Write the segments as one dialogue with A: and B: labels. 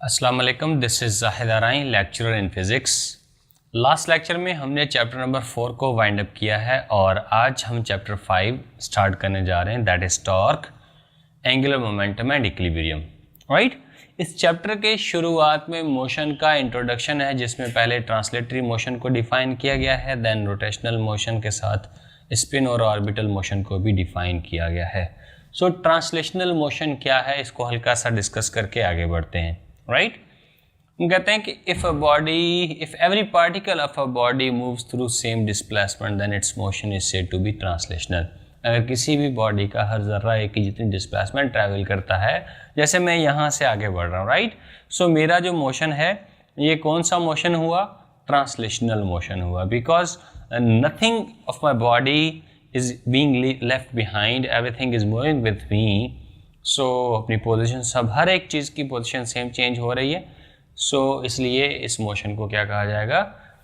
A: अस्सलाम वालेकुम, this is Zahid Arai, lecturer in physics. Last lecture में हमने चैप्टर नंबर 4 को वाइंड अप किया है और आज हम चैप्टर 5 स्टार्ट करने जा रहे हैं, that is torque, angular momentum and equilibrium. Right, इस चैप्टर के शुरुआत में मोशन का इंट्रोडक्शन है जिसमें पहले ट्रांसलेटरी मोशन को डिफ़ाइन किया गया है, देन रोटेशनल मोशन के साथ स्पिन और ऑर्बिटल मोशन को भी डिफ़ाइन किया गया है। सो ट्रांसलेशनल मोशन क्या है, इसको हल्का सा डिस्कस करके आगे बढ़ते हैं। राइट, हम कहते हैं कि if every particle of a body moves through same displacement then its motion is said to be translational. अगर किसी भी बॉडी का हर जर्रा एक ही जितनी डिस्प्लेसमेंट ट्रैवल करता है, जैसे मैं यहाँ से आगे बढ़ रहा हूँ, राइट, सो मेरा जो मोशन है ये कौन सा मोशन हुआ? ट्रांसलेशनल मोशन हुआ, because nothing of my body is being left behind, everything is moving with me. So अपनी पोजीशन, सब हर एक चीज़ की पोजीशन सेम चेंज हो रही है। सो इसलिए इस मोशन को क्या कहा जाएगा?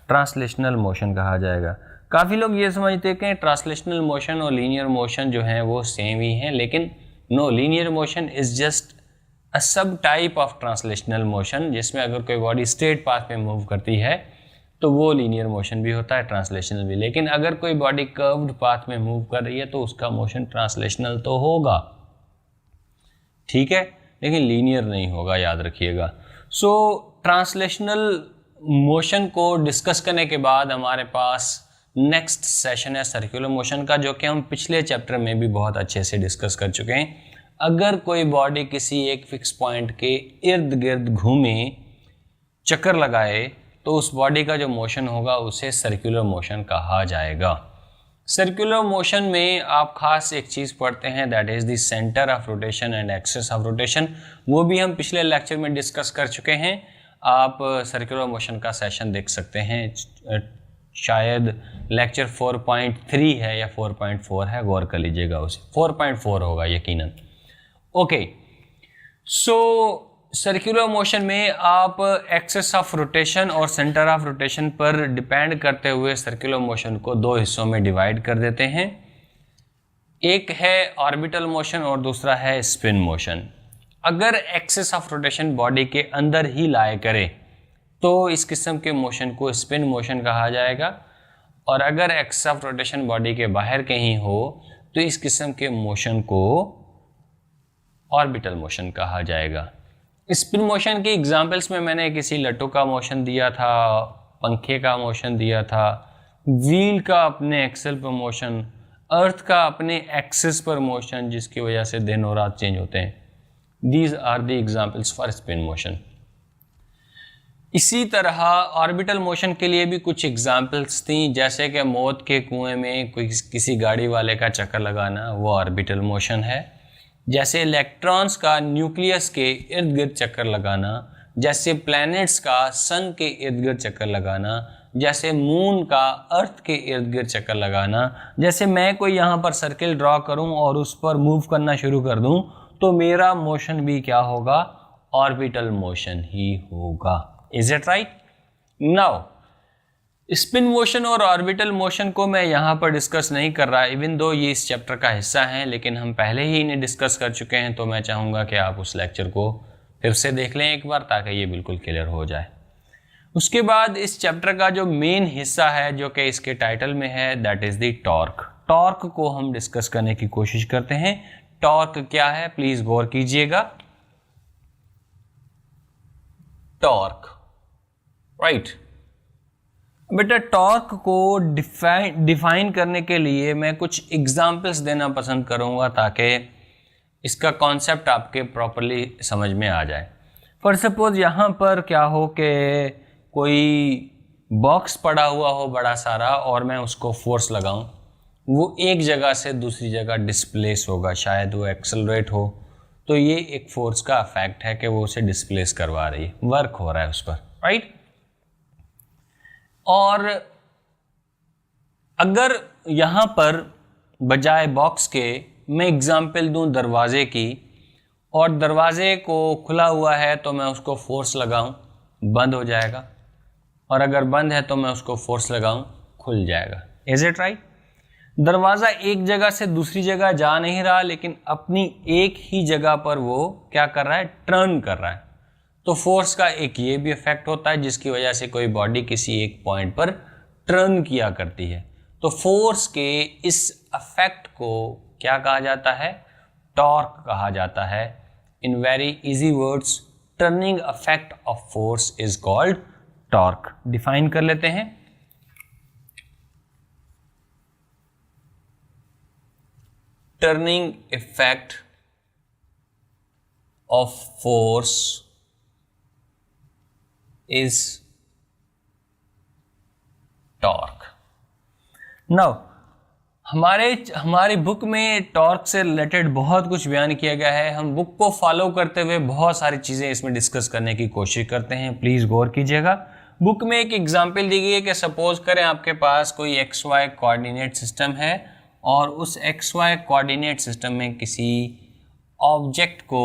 A: ट्रांसलेशनल मोशन कहा जाएगा। काफ़ी लोग ये समझते हैं कि ट्रांसलेशनल मोशन और लीनियर मोशन जो हैं वो सेम ही हैं, लेकिन no, linear motion is just a sub type of translational motion, जिसमें अगर कोई बॉडी स्ट्रेट पाथ में मूव करती है तो वो लीनियर मोशन भी होता है, ट्रांसलेशनल भी। लेकिन अगर कोई बॉडी कर्व्ड पाथ में मूव कर रही है तो उसका मोशन ट्रांसलेशनल तो होगा, ठीक है, लेकिन लीनियर नहीं होगा, याद रखिएगा। सो ट्रांसलेशनल मोशन को डिस्कस करने के बाद हमारे पास नेक्स्ट सेशन है सर्कुलर मोशन का, जो कि हम पिछले चैप्टर में भी बहुत अच्छे से डिस्कस कर चुके हैं। अगर कोई बॉडी किसी एक फिक्स पॉइंट के इर्द गिर्द घूमे, चक्कर लगाए, तो उस बॉडी का जो मोशन होगा उसे सर्कुलर मोशन कहा जाएगा। सर्कुलर मोशन में आप खास एक चीज़ पढ़ते हैं, that is the centre of rotation and axis of rotation. वो भी हम पिछले लेक्चर में डिस्कस कर चुके हैं। आप सर्कुलर मोशन का सेशन देख सकते हैं, शायद लेक्चर 4.3 है या 4.4 है, गौर कर लीजिएगा, उसे 4.4 होगा यकीनन। ओके, सो सर्कुलर मोशन में आप एक्सिस ऑफ रोटेशन और सेंटर ऑफ रोटेशन पर डिपेंड करते हुए सर्कुलर मोशन को दो हिस्सों में डिवाइड कर देते हैं। एक है ऑर्बिटल मोशन और दूसरा है स्पिन मोशन। अगर एक्सिस ऑफ रोटेशन बॉडी के अंदर ही लाए करे तो इस किस्म के मोशन को स्पिन मोशन कहा जाएगा, और अगर एक्सिस ऑफ रोटेशन बॉडी के बाहर कहीं हो तो इस किस्म के मोशन को ऑर्बिटल मोशन कहा जाएगा। स्पिन मोशन की एग्जाम्पल्स में मैंने किसी लट्टू का मोशन दिया था, पंखे का मोशन दिया था, व्हील का अपने एक्सेल पर मोशन, अर्थ का अपने एक्सिस पर मोशन, जिसकी वजह से दिन और रात चेंज होते हैं। These are the examples for spin motion. इसी तरह ऑर्बिटल मोशन के लिए भी कुछ एग्जाम्पल्स थी, जैसे कि मौत के कुएं में किसी गाड़ी वाले का चक्कर लगाना, वो ऑर्बिटल मोशन है। जैसे इलेक्ट्रॉन्स का न्यूक्लियस के इर्द गिर्द चक्कर लगाना, जैसे प्लैनेट्स का सन के इर्द गिर्द चक्कर लगाना, जैसे मून का अर्थ के इर्द गिर्द चक्कर लगाना। जैसे मैं कोई यहाँ पर सर्किल ड्रॉ करूँ और उस पर मूव करना शुरू कर दूँ तो मेरा मोशन भी क्या होगा? ऑर्बिटल मोशन ही होगा। Is it right? Now spin motion और ऑर्बिटल मोशन को मैं यहाँ पर डिस्कस नहीं कर रहा, इवन दो ये इस चैप्टर का हिस्सा हैं, लेकिन हम पहले ही इन्हें डिस्कस कर चुके हैं, तो मैं चाहूँगा कि आप उस लेक्चर को फिर से देख लें एक बार, ताकि ये बिल्कुल क्लियर हो जाए। उसके बाद इस चैप्टर का जो मेन हिस्सा है, जो कि इसके टाइटल में है, that is the torque. Torque को हम डिस्कस करने की कोशिश करते हैं। टॉर्क क्या है, प्लीज़ गौर कीजिएगा। Torque, right. बेटा, टॉर्क को डिफाइन करने के लिए मैं कुछ एग्जाम्पल्स देना पसंद करूंगा, ताकि इसका कॉन्सेप्ट आपके प्रॉपरली समझ में आ जाए। फॉर सपोज यहाँ पर क्या हो कि कोई बॉक्स पड़ा हुआ हो बड़ा सारा, और मैं उसको फोर्स लगाऊं, वो एक जगह से दूसरी जगह डिस्प्लेस होगा, शायद वो एक्सेलरेट हो, तो ये एक फोर्स का इफेक्ट है कि वो उसे डिस्प्लेस करवा रही है, वर्क हो रहा है उस पर, राइट। और अगर यहाँ पर बजाय बॉक्स के मैं एग्जाम्पल दूँ दरवाजे की, और दरवाजे को खुला हुआ है तो मैं उसको फोर्स लगाऊं, बंद हो जाएगा, और अगर बंद है तो मैं उसको फोर्स लगाऊं, खुल जाएगा। Is it right? दरवाज़ा एक जगह से दूसरी जगह जा नहीं रहा, लेकिन अपनी एक ही जगह पर वो क्या कर रहा है? टर्न कर रहा है। तो फोर्स का एक ये भी इफेक्ट होता है जिसकी वजह से कोई बॉडी किसी एक पॉइंट पर टर्न किया करती है। तो फोर्स के इस इफेक्ट को क्या कहा जाता है? टॉर्क कहा जाता है। In very easy words, turning effect of force is called torque. Define कर लेते हैं। Turning effect of force is torque. Now हमारी बुक में टॉर्क से रिलेटेड बहुत कुछ बयान किया गया है। हम बुक को फॉलो करते हुए बहुत सारी चीज़ें इसमें डिस्कस करने की कोशिश करते हैं, प्लीज़ गौर कीजिएगा। बुक में एक एग्जांपल दी गई है कि सपोज करें आपके पास कोई एक्स वाई कोऑर्डिनेट सिस्टम है और उस एक्स वाई कोऑर्डिनेट सिस्टम में किसी ऑब्जेक्ट को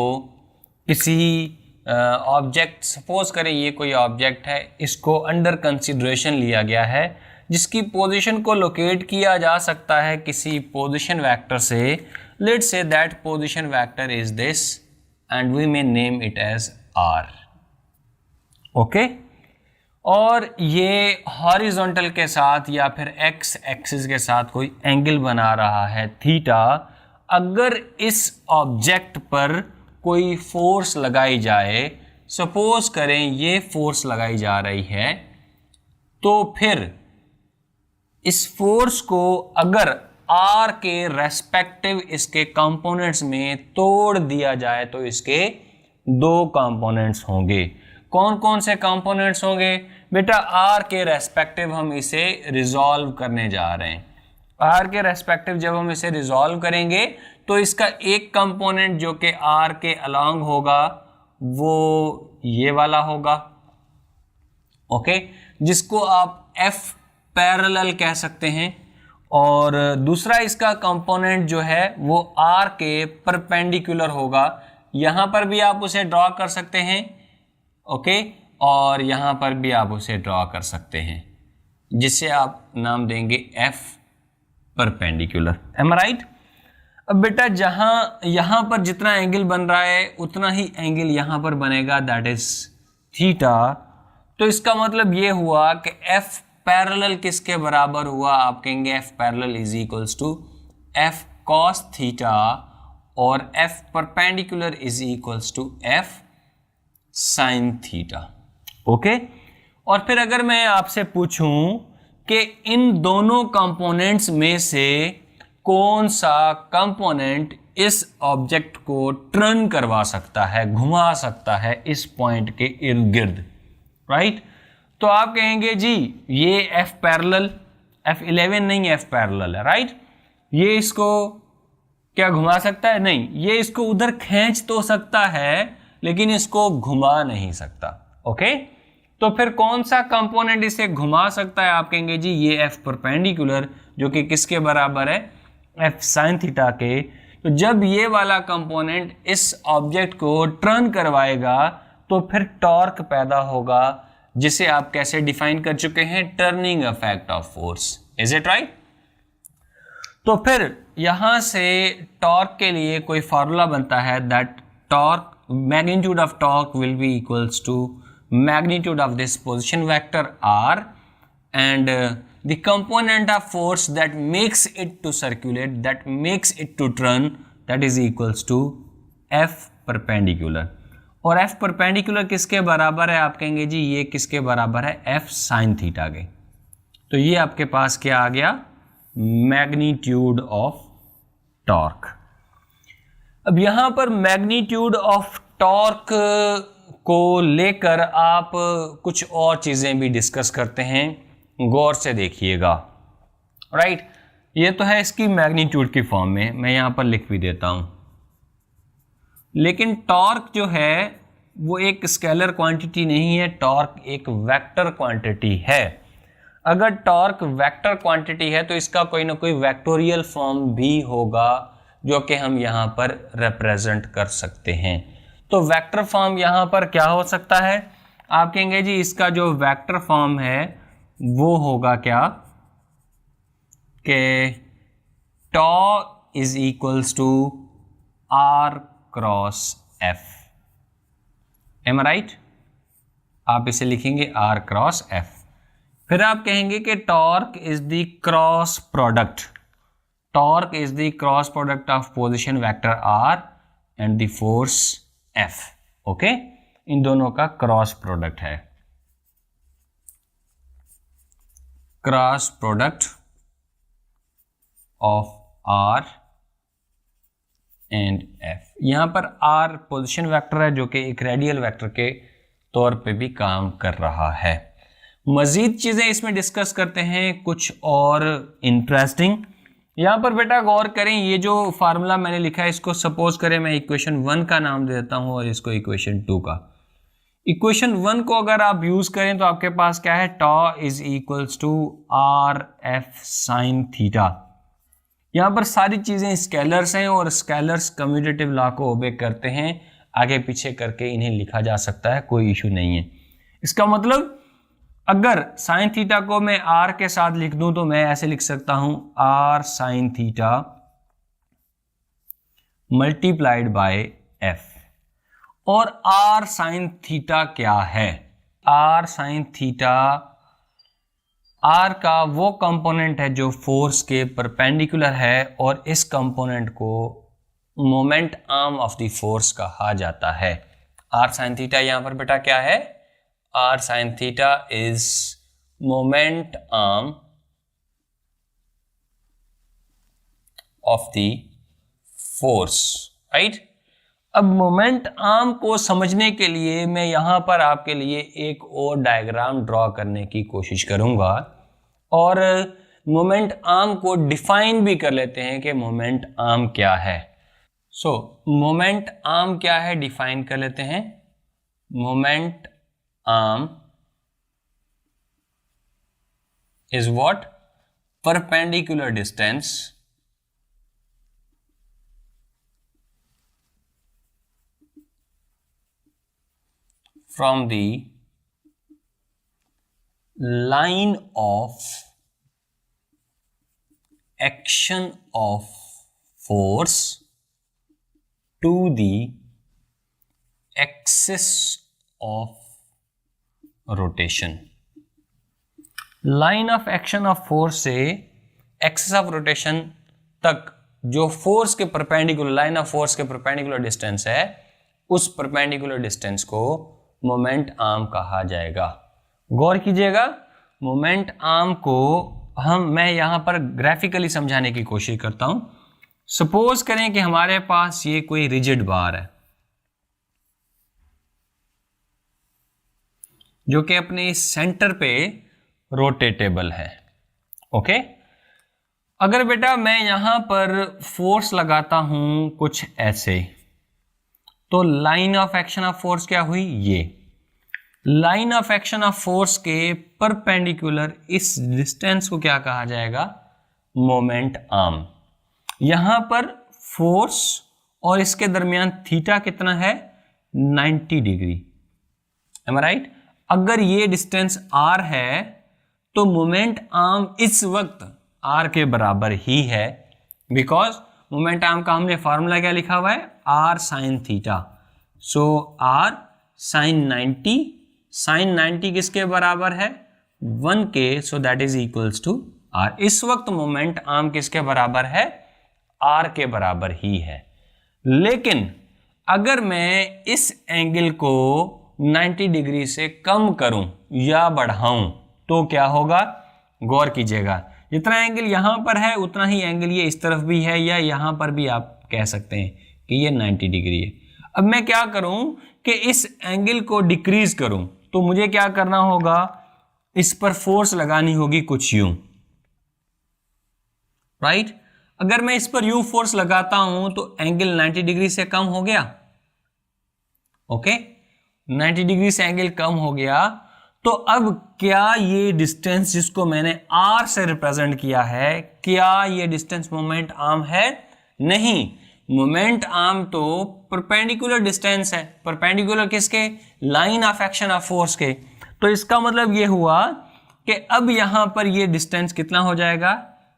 A: ऑब्जेक्ट सपोज करें ये कोई ऑब्जेक्ट है, इसको अंडर कंसिडरेशन लिया गया है जिसकी पोजीशन को लोकेट किया जा सकता है किसी पोजीशन वेक्टर से। Let's say that position vector is this and we may name it as R. Okay, और ये हॉरिजॉन्टल के साथ या फिर एक्स एक्सिस के साथ कोई एंगल बना रहा है थीटा। अगर इस ऑब्जेक्ट पर कोई फोर्स लगाई जाए, सपोज करें ये फोर्स लगाई जा रही है, तो फिर इस फोर्स को अगर आर के रेस्पेक्टिव इसके कंपोनेंट्स में तोड़ दिया जाए तो इसके दो कंपोनेंट्स होंगे। कौन कौन से कंपोनेंट्स होंगे? बेटा आर के रेस्पेक्टिव हम इसे रिजॉल्व करने जा रहे हैं। आर के रेस्पेक्टिव जब हम इसे रिजॉल्व करेंगे तो इसका एक कंपोनेंट जो कि आर के अलोंग होगा वो ये वाला होगा, ओके, जिसको आप एफ पैरेलल कह सकते हैं, और दूसरा इसका कंपोनेंट जो है वो आर के परपेंडिकुलर होगा। यहां पर भी आप उसे ड्रॉ कर सकते हैं, ओके, और यहां पर भी आप उसे ड्रॉ कर सकते हैं, जिसे आप नाम देंगे एफ परपेंडिकुलर। M right? अब बेटा यहां पर जितना एंगल बन रहा है उतना ही एंगल यहां पर बनेगा, दैट इज थीटा। तो इसका मतलब ये हुआ कि एफ पैरेलल किसके बराबर हुआ? आप कहेंगे F parallel is equals to F cos theta, और F perpendicular is equals to F sine theta. Okay, और फिर अगर मैं आपसे पूछूं कि इन दोनों कंपोनेंट्स में से कौन सा कंपोनेंट इस ऑब्जेक्ट को टर्न करवा सकता है, घुमा सकता है इस पॉइंट के इर्द गिर्द, राइट? तो आप कहेंगे जी ये एफ पैरेलल, F11 नहीं एफ पैरेलल है, राइट? ये इसको क्या घुमा सकता है? नहीं, ये इसको उधर खींच तो सकता है लेकिन इसको घुमा नहीं सकता। ओके, तो फिर कौन सा कंपोनेंट इसे घुमा सकता है? आप कहेंगे जी ये एफ परपेंडिकुलर, जो कि किसके बराबर है? एफ साइन थीटा के। तो जब ये वाला कंपोनेंट इस ऑब्जेक्ट को टर्न करवाएगा तो फिर टॉर्क पैदा होगा, जिसे आप कैसे डिफाइन कर चुके हैं? Turning effect of force. Is it right? तो फिर यहां से टॉर्क के लिए कोई फार्मूला बनता है, that torque magnitude of torque will be equals to magnitude of this position vector r and the component of force that makes it to circulate, that makes it to turn, that is equals to f perpendicular। और f perpendicular किसके बराबर है? आप कहेंगे जी ये किसके बराबर है? f साइन थीटा के। तो ये आपके पास क्या आ गया? Magnitude of torque. अब यहां पर मैग्नीट्यूड ऑफ टॉर्क को लेकर आप कुछ और चीजें भी डिस्कस करते हैं, गौर से देखिएगा, राइट? ये तो है इसकी मैग्नीट्यूड की फॉर्म में, मैं यहां पर लिख भी देता हूं। लेकिन टॉर्क जो है वो एक स्केलर क्वांटिटी नहीं है, टॉर्क एक वेक्टर क्वांटिटी है। अगर टॉर्क वेक्टर क्वांटिटी है तो इसका कोई ना कोई वेक्टोरियल फॉर्म भी होगा जो कि हम यहाँ पर रिप्रेजेंट कर सकते हैं। तो वेक्टर फॉर्म यहाँ पर क्या हो सकता है? आप कहेंगे जी इसका जो वेक्टर फॉर्म है वो होगा क्या कि tau is equals to R cross F. Um right? आप इसे लिखेंगे R क्रॉस F। फिर आप कहेंगे कि torque is the cross product, torque is the cross product of position vector R and the force F। Okay, इन दोनों का क्रॉस प्रोडक्ट है, cross product of R and F। यहां पर R पोजीशन वेक्टर है जो कि एक रेडियल वेक्टर के तौर पे भी काम कर रहा है। मजीद चीजें इसमें डिस्कस करते हैं कुछ और इंटरेस्टिंग। यहां पर बेटा गौर करें, ये जो फार्मूला मैंने लिखा है इसको सपोज करें मैं इक्वेशन 1 का नाम दे देता हूं और इसको इक्वेशन 2 का। इक्वेशन 1 को अगर आप यूज करें तो आपके पास क्या है, tau is equals to R F sine theta. यहां पर सारी चीजें स्केलर्स हैं और स्केलर्स कम्यूटेटिव लॉ को ओबे करते हैं, आगे पीछे करके इन्हें लिखा जा सकता है, कोई इशू नहीं है। इसका मतलब अगर साइन थीटा को मैं आर के साथ लिख दूं तो मैं ऐसे लिख सकता हूं R sine theta multiplied by F. और आर साइन थीटा क्या है, आर साइन थीटा आर का वो कंपोनेंट है जो फोर्स के परपेंडिकुलर है और इस कंपोनेंट को moment arm of the force कहा जाता है। आर साइन थीटा यहां पर बेटा क्या है, R sine theta is moment arm of the force, right. अब मोमेंट आर्म को समझने के लिए मैं यहां पर आपके लिए एक और डायग्राम ड्रॉ करने की कोशिश करूंगा और मोमेंट आर्म को डिफाइन भी कर लेते हैं कि मोमेंट आर्म क्या है। सो मोमेंट आर्म क्या है डिफाइन कर लेते हैं। Moment arm is what, perpendicular distance from the line of action of force to the axis of rotation। Line of action of force से एक्सिस ऑफ रोटेशन तक जो फोर्स के परपेंडिकुलर, लाइन ऑफ फोर्स के perpendicular distance है, उस perpendicular distance को moment arm कहा जाएगा। गौर कीजिएगा, मोमेंट आर्म को मैं यहां पर ग्राफिकली समझाने की कोशिश करता हूं। सपोज करें कि हमारे पास ये कोई रिजिड बार है जो कि अपने सेंटर पे रोटेटेबल है। ओके, अगर बेटा मैं यहां पर फोर्स लगाता हूं कुछ ऐसे, तो line of action of force क्या हुई, ये line of action of force के परपेंडिकुलर इस डिस्टेंस को क्या कहा जाएगा, मोमेंट आर्म। यहां पर फोर्स और इसके दरमियान थीटा कितना है, 90 डिग्री। एम आई राइट। अगर ये डिस्टेंस r है तो मोमेंट आर्म इस वक्त r के बराबर ही है, बिकॉज मोमेंट आर्म का हमने फॉर्मूला क्या लिखा हुआ है, r sine theta. So r sine 90, sine 90 किसके बराबर है, 1 के, so that is equals to r। इस वक्त मोमेंट आर्म किसके बराबर है, r के बराबर ही है। लेकिन अगर मैं इस एंगल को 90 डिग्री से कम करूं या बढ़ाऊं तो क्या होगा, गौर कीजिएगा, जितना एंगल यहां पर है उतना ही एंगल ये इस तरफ भी है, या यहां पर भी आप कह सकते हैं कि ये 90 डिग्री है। अब मैं क्या करूं कि इस एंगल को डिक्रीज करूं, तो मुझे क्या करना होगा, इस पर फोर्स लगानी होगी कुछ यूं, राइट। अगर मैं इस पर यूं फोर्स लगाता हूं तो एंगल 90 डिग्री से कम हो गया। ओके, 90 डिग्री से एंगल कम हो गया, तो अब क्या ये डिस्टेंस जिसको मैंने r से रिप्रेजेंट किया है, क्या ये डिस्टेंस मोमेंट आर्म है, नहीं। मोमेंट आर्म तो परपेंडिकुलर डिस्टेंस है, परपेंडिकुलर किसके, line of action of force के। तो इसका मतलब ये हुआ कि अब यहां पर ये डिस्टेंस कितना हो जाएगा,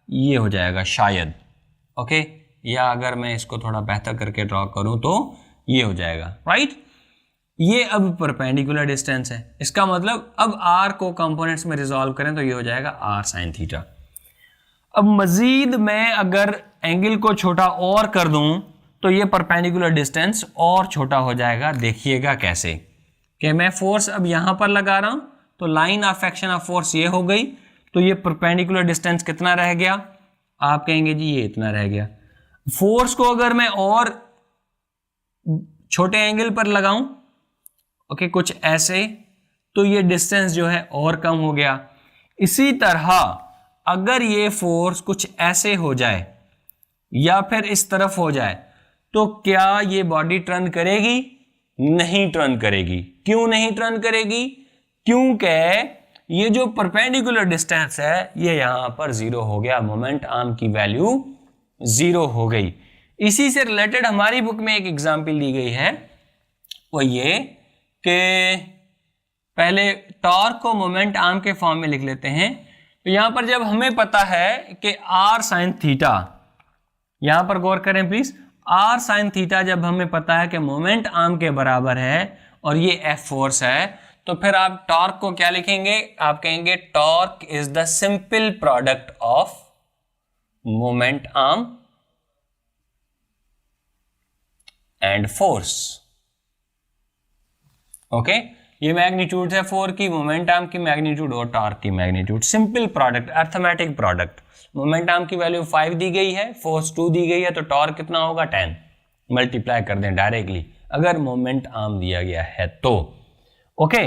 A: ये हो जाएगा शायद। ओके, या अगर मैं इसको थोड़ा बेहतर करके ड्रॉ करूं तो ये हो जाएगा, राइट। ये अब परपेंडिकुलर डिस्टेंस है। इसका मतलब अब r को कंपोनेंट्स में रिजॉल्व करें तो ये हो जाएगा r sin थीटा। अब मजीद मैं अगर एंगल को छोटा और कर दूं तो ये परपेंडिकुलर डिस्टेंस और छोटा हो जाएगा। देखिएगा कैसे कि मैं फोर्स अब यहां पर लगा रहा हूं तो line of action of force ये हो गई, तो ये परपेंडिकुलर डिस्टेंस कितना रह गया, आप कहेंगे जी ये इतना रह गया। फोर्स को अगर मैं और छोटे एंगल पर लगाऊं, ओके, कुछ ऐसे, तो ये डिस्टेंस जो है और कम हो गया। इसी तरह अगर ये फोर्स कुछ ऐसे हो जाए या फिर इस तरफ हो जाए तो क्या ये बॉडी टर्न करेगी? नहीं टर्न करेगी। क्यों नहीं टर्न करेगी? क्योंकि ये जो परपेंडिकुलर डिस्टेंस है ये यहां पर जीरो हो गया, मोमेंट आर्म की वैल्यू जीरो हो गई। इसी से रिलेटेड हमारी बुक में एक एग्जांपल दी गई है, वो ये कि पहले टॉर्क को मोमेंट आर्म के फॉर्म में लिख लेते हैं। तो यहां पर जब हमें पता है कि r sin थीटा, यहां पर गौर करें प्लीज, r sin थीटा जब हमें पता है कि मोमेंट आर्म के बराबर है और ये F फोर्स है, तो फिर आप टॉर्क को क्या लिखेंगे? आप कहेंगे torque is the simple product of moment arm and force. Okay, ये मैग्नीट्यूड है फोर की, मोमेंट आर्म की मैग्नीट्यूड और टॉर्क की magnitude, simple product, arithmetic product. Moment arm की वैल्यू 5 दी गई है, फोर्स 2 दी गई है, तो टॉर्क कितना होगा? 10। मल्टीप्लाई कर दें डायरेक्टली अगर मोमेंट आर्म दिया गया है तो। ओके,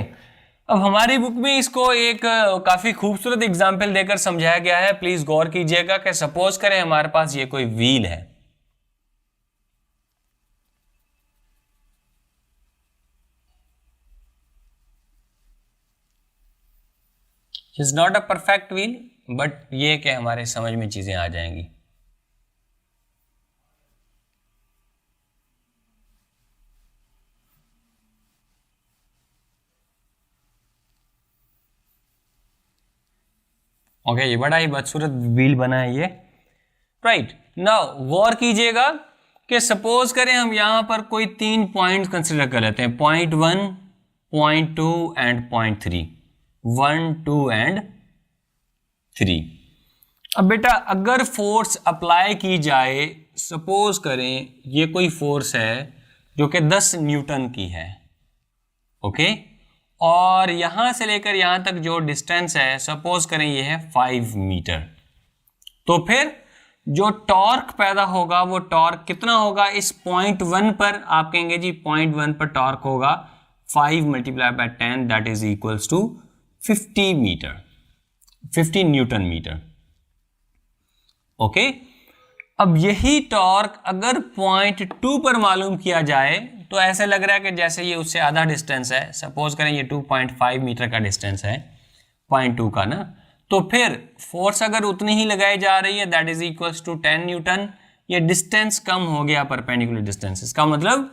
A: अब हमारी बुक में इसको एक काफी खूबसूरत एग्जांपल देकर समझाया गया है। प्लीज गौर कीजिएगा कि सपोज करें हमारे पास ये कोई व्हील है, is not a perfect wheel, but ये कि हमारे समझ में चीजें आ जाएंगी। ओके, ये बड़ा ही बदसूरत व्हील बना है ये। राइट, नाउ गौर कीजिएगा कि सपोज करें हम यहां पर कोई 3 पॉइंट कंसिडर कर लेते हैं, point 1, point 2 and point 3, 1, 2 and 3। अब बेटा अगर फोर्स अप्लाई की जाए, सपोज करें ये कोई फोर्स है जो कि 10 न्यूटन की है, ओके, और यहां से लेकर यहां तक जो डिस्टेंस है सपोज करें ये है 5 मीटर, तो फिर जो टॉर्क पैदा होगा वो टॉर्क कितना होगा? इस पॉइंट 1 पर आप कहेंगे जी पॉइंट 1 पर टॉर्क होगा 5 multiply by 10 that is equals to 50 metre, 50 newton metre. Okay, अब यही टॉर्क अगर पॉइंट 2 पर मालूम किया जाए तो ऐसे लग रहा है कि जैसे ये उससे आधा डिस्टेंस है, सपोज करें ये 2.5 मीटर का डिस्टेंस है पॉइंट 2 का ना, तो फिर फोर्स अगर उतनी ही लगाई जा रही है that is equals to 10 newton. ये डिस्टेंस कम हो गया, परपेंडिकुलर डिस्टेंस। इसका मतलब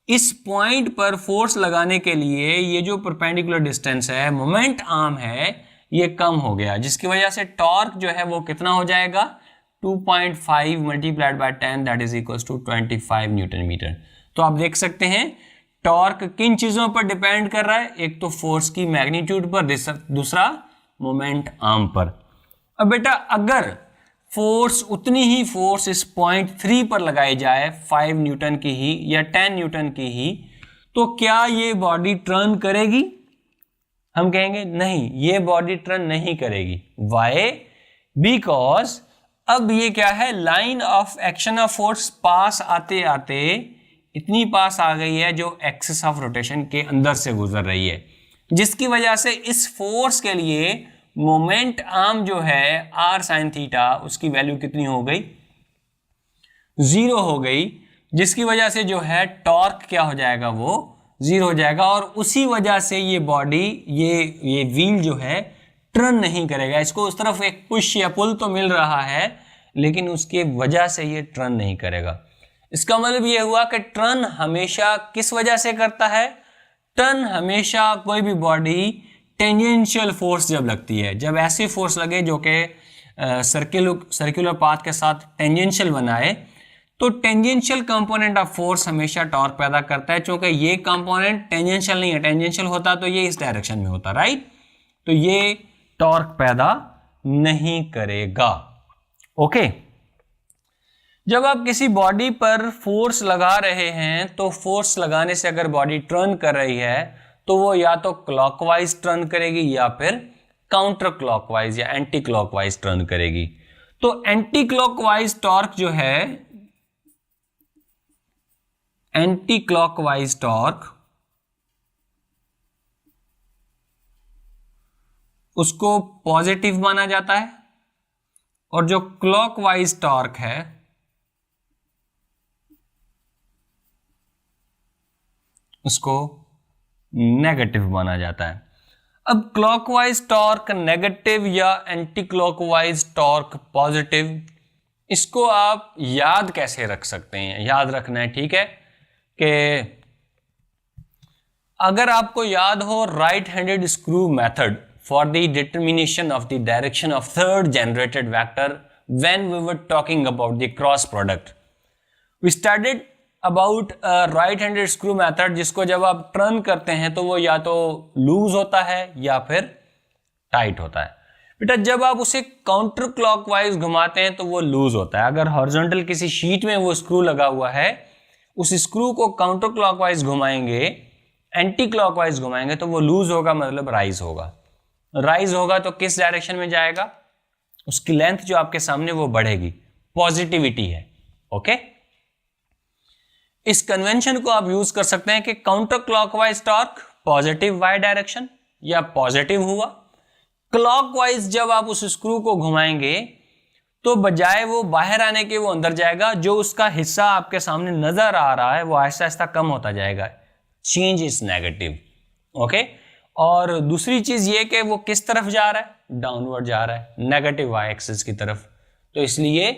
A: इस पॉइंट पर फोर्स लगाने के लिए ये जो परपेंडिकुलर डिस्टेंस है, मोमेंट आर्म है, ये कम हो गया, जिसकी वजह से टॉर्क जो है वो कितना हो जाएगा? 2.5 multiplied by 10 that is equals to 25 newton metre. तो आप देख सकते हैं टॉर्क किन चीजों पर डिपेंड कर रहा है, एक तो फोर्स की मैग्नीट्यूड पर, दूसरा मोमेंट आर्म पर। अब बेटा अगर फोर्स उतनी ही फोर्स इस पॉइंट 3 पर लगाई जाए, 5 न्यूटन की ही या 10 न्यूटन की ही, तो क्या ये बॉडी टर्न करेगी? हम कहेंगे नहीं, ये बॉडी टर्न नहीं करेगी। वाई? बिकॉज अब ये क्या है, line of action of force पास आते आते इतनी पास आ गई है जो एक्सिस ऑफ रोटेशन के अंदर से गुजर रही है, जिसकी वजह से इस फोर्स के लिए मोमेंट आर्म जो है r sin थीटा, उसकी वैल्यू कितनी हो गई? 0 हो गई, जिसकी वजह से जो है टॉर्क क्या हो जाएगा? वो 0 हो जाएगा, और उसी वजह से ये बॉडी, ये व्हील जो है टर्न नहीं करेगा। इसको उस तरफ एक पुश या पुल तो मिल रहा है, लेकिन उसके वजह से ये टर्न नहीं करेगा। इसका मतलब ये हुआ कि टर्न हमेशा किस वजह से करता है? टर्न हमेशा कोई भी बॉडी टेंजेंशियल फोर्स जब लगती है, जब ऐसी फोर्स लगे जो कि सर्कुलर पाथ के साथ टेंजेंशियल बनाए, तो टेंजेंशियल कंपोनेंट ऑफ फोर्स हमेशा टॉर्क पैदा करता है, क्योंकि ये कंपोनेंट टेंजेंशियल नहीं है, टेंजेंशियल होता तो ये इस डायरेक्शन में होता, राइट, तो ये टॉर्क पैदा नहीं करेगा। ओके, जब आप किसी बॉडी पर फोर्स लगा रहे हैं तो फोर्स लगाने से अगर बॉडी टर्न कर रही है तो वो या तो क्लॉकवाइज टर्न करेगी या फिर काउंटर क्लॉकवाइज या एंटी क्लॉकवाइज टर्न करेगी। तो एंटी क्लॉकवाइज टॉर्क जो है, एंटी क्लॉकवाइज टॉर्क, उसको पॉजिटिव माना जाता है, और जो क्लॉकवाइज टॉर्क है उसको नेगेटिव माना जाता है। अब क्लॉकवाइज टॉर्क नेगेटिव या एंटी क्लॉकवाइज टॉर्क पॉजिटिव, इसको आप याद कैसे रख सकते हैं? याद रखना है, ठीक है, कि अगर आपको याद हो right handed screw method for the determination of the direction of third generated vector when we were talking about the cross product, we studied about right handed screw method, जिसको जब आप टर्न करते हैं तो वो या तो लूज होता है या फिर टाइट होता है। बेटा जब आप उसे काउंटर क्लॉकवाइज घुमाते हैं तो वो लूज होता है। अगर हॉरिजॉन्टल किसी शीट में वो स्क्रू लगा हुआ है, उस स्क्रू को काउंटर क्लॉकवाइज घुमाएंगे, एंटी क्लॉकवाइज घुमाएंगे तो वो लूज होगा, मतलब राइज होगा। राइज होगा तो किस डायरेक्शन में जाएगा? उसकी लेंथ जो आपके सामने वो बढ़ेगी, पॉजिटिविटी है। ओके, इस कन्वेंशन को आप यूज कर सकते हैं कि counter clockwise torque positive y direction या पॉजिटिव हुआ, क्लॉकवाइज जब आप उस स्क्रू को घुमाएंगे तो बजाय वो बाहर आने के वो अंदर जाएगा, जो उसका हिस्सा आपके सामने नजर आ रहा है वो आहिस्ता आहिस्ता कम होता जाएगा, चेंज इज नेगेटिव। ओके, और दूसरी चीज ये कि वो किस तरफ जा रहा है? डाउनवर्ड जा रहा है, नेगेटिव वाई एक्सिस की तरफ। तो इसलिए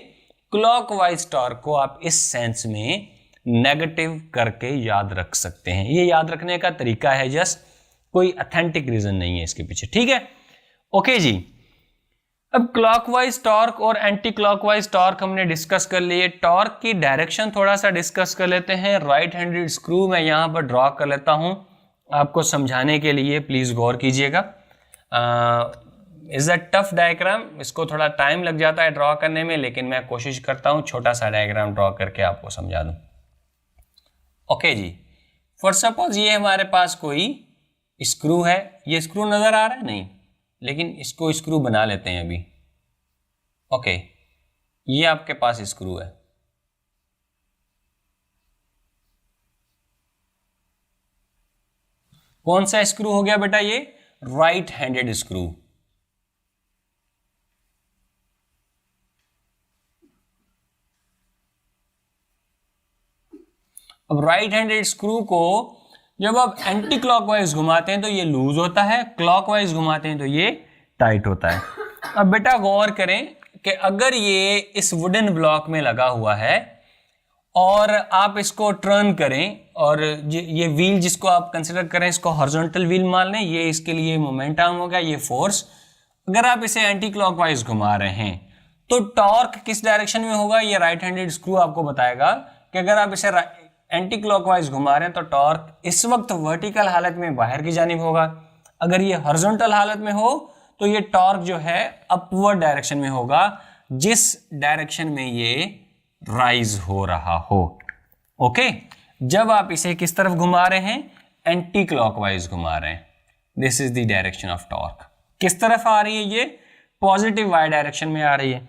A: क्लॉकवाइज टॉर्क को आप इस सेंस में नेगेटिव करके याद रख सकते हैं। ये याद रखने का तरीका है, जस्ट कोई ऑथेंटिक रीजन नहीं है इसके पीछे, ठीक है। ओके जी, अब क्लॉकवाइज टॉर्क और एंटी क्लॉकवाइज टॉर्क हमने डिस्कस कर लिए। टॉर्क की डायरेक्शन थोड़ा सा डिस्कस कर लेते हैं। राइट हैंडेड स्क्रू मैं यहां पर ड्रॉ कर लेता हूं आपको समझाने के लिए, प्लीज गौर कीजिएगा। इज अ टफ डायग्राम, इसको थोड़ा टाइम लग जाता है ड्रॉ करने में, लेकिन मैं कोशिश करता हूं छोटा सा डायग्राम ड्रॉ करके आपको समझा दूं। ओके जी, फॉर सपोज ये हमारे पास कोई स्क्रू है, ये स्क्रू नजर आ रहा है नहीं, लेकिन इसको स्क्रू बना लेते हैं अभी। ओके, ये आपके पास स्क्रू है, कौन सा स्क्रू हो गया बेटा? ये राइट हैंडेड स्क्रू। अब राइट हैंडेड स्क्रू को जब आप एंटी क्लॉकवाइज घुमाते हैं तो ये लूज होता है, क्लॉकवाइज घुमाते हैं तो ये टाइट होता है। अब बेटा गौर करें कि अगर ये इस वुडन ब्लॉक में लगा हुआ है और आप इसको टर्न करें, और ये व्हील जिसको आप कंसिडर करें इसको हॉरिजॉन्टल व्हील मान लें, ये इसके लिए मोमेंटम हो गया, ये फोर्स। अगर आप इसे एंटी क्लॉकवाइज घुमा रहे हैं तो टॉर्क किस डायरेक्शन में होगा? ये राइट हैंडेड स्क्रू आपको बताएगा कि अगर आप इसे एंटी क्लॉकवाइज घुमा रहे हैं तो टॉर्क इस वक्त वर्टिकल हालत में बाहर की जानिब होगा। अगर ये हॉरिजॉन्टल हालत में हो तो ये टॉर्क जो है अपवर्ड डायरेक्शन में होगा, जिस डायरेक्शन में ये राइज हो रहा हो। ओके, जब आप इसे किस तरफ घुमा रहे हैं? एंटी क्लॉकवाइज घुमा रहे हैं। This is the direction of torque. किस तरफ आ रही है? ये पॉजिटिव वाई डायरेक्शन में आ रही है।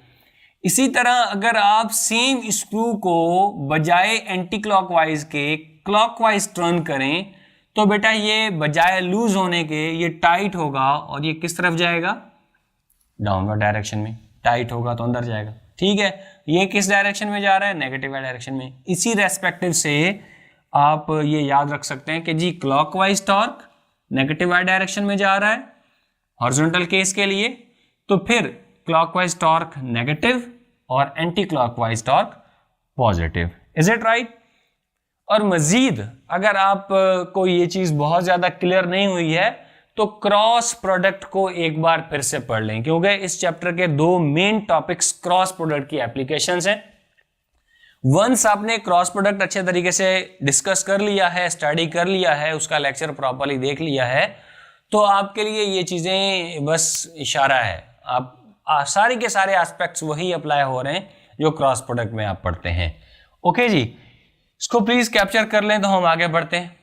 A: इसी तरह अगर आप सेम स्क्रू को बजाय एंटी क्लॉकवाइज के क्लॉकवाइज टर्न करें तो बेटा ये बजाय लूज होने के ये टाइट होगा, और ये किस तरफ जाएगा? डाउनवर्ड डायरेक्शन में। टाइट होगा तो अंदर जाएगा, ठीक है। ये किस डायरेक्शन में जा रहा है? नेगेटिव डायरेक्शन में। इसी रेस्पेक्टिव से आप ये याद रख सकते हैं कि जी clockwise torque negative Y direction में जा रहा है हॉरिजॉन्टल केस के लिए, तो फिर क्लॉकवाइज टॉर्क नेगेटिव और anti clockwise torque positive. Is it right? और मजीद अगर आप को ये चीज बहुत ज्यादा क्लियर नहीं हुई है तो क्रॉस प्रोडक्ट को एक बार फिर से पढ़ लें, क्योंकि इस चैप्टर के दो मेन टॉपिक्स क्रॉस प्रोडक्ट की एप्लीकेशंस हैं। वंस आपने क्रॉस प्रोडक्ट अच्छे तरीके से डिस्कस कर लिया है, स्टडी कर लिया है, उसका लेक्चर प्रॉपरली देख लिया है, तो आपके लिए ये चीजें बस इशारा है। आप सारे के सारे एस्पेक्ट्स वही अप्लाई हो रहे हैं जो क्रॉस प्रोडक्ट में आप पढ़ते हैं। ओके जी, इसको प्लीज कैप्चर कर लें तो हम आगे बढ़ते हैं।